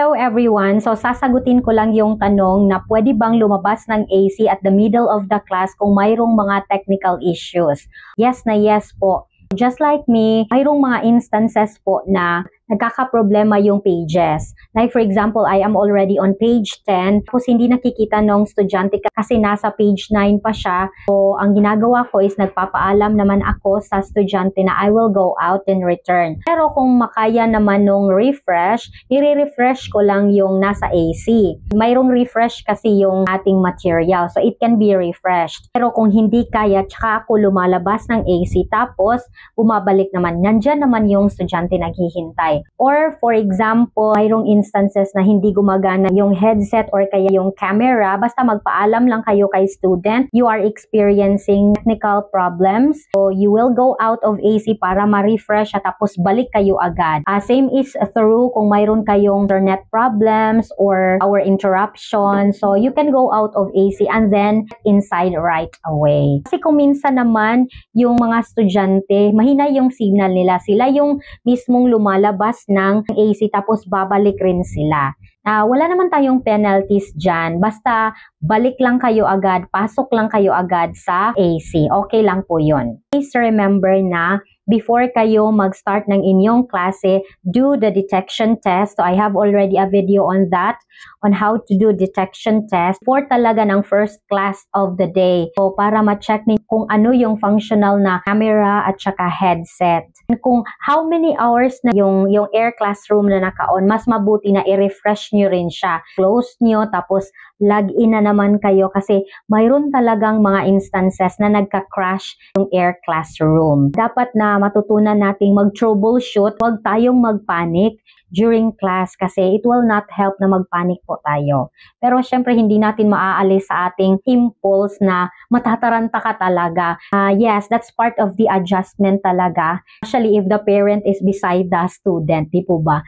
Hello everyone! So sasagutin ko lang yung tanong na pwede bang lumabas ng AC at the middle of the class kung mayroong mga technical issues. Yes na yes po. Just like me, mayroong mga instances po na nagkakaproblema yung pages. Like for example, I am already on page 10, tapos hindi nakikita nung estudyante kasi nasa page 9 pa siya. So, ang ginagawa ko is nagpapaalam naman ako sa estudyante na I will go out and return. Pero kung makaya naman nung refresh, i-refresh ko lang yung nasa AC. Mayroong refresh kasi yung ating material, so it can be refreshed. Pero kung hindi kaya, tsaka ako lumalabas ng AC, tapos bumabalik naman, nandyan naman yung estudyante naghihintay. Or for example, mayroong instances na hindi gumagana yung headset or kaya yung camera, basta magpaalam lang kayo kay student, you are experiencing technical problems. So you will go out of AC para ma-refresh at tapos balik kayo agad. Same is through kung mayroon kayong internet problems or power interruption. So you can go out of AC and then inside right away. Kasi kung minsan naman yung mga estudyante, mahina yung signal nila. Sila yung mismong lumalabas ng AC tapos babalik rin sila. Wala naman tayong penalties dyan. Basta balik lang kayo agad, pasok lang kayo agad sa AC. Okay lang po yun. Please remember na before kayo mag-start ng inyong klase, do the detection test. So I have already a video on that, on how to do detection test for talaga ng first class of the day. So para ma-check niyo kung ano yung functional na camera at saka headset. Kung how many hours na yung air classroom na naka-on, mas mabuti na i-refresh nyo rin siya. Close nyo, tapos log in na naman kayo kasi mayroon talagang mga instances na nagka-crash yung air classroom. Dapat na matutunan nating mag-troubleshoot, huwag tayong mag-panic during class kasi it will not help na mag-panic po tayo. Pero syempre hindi natin maaalis sa ating impulse na matataranta ka talaga. Yes, that's part of the adjustment talaga. Especially if the parent is beside the student, di po ba?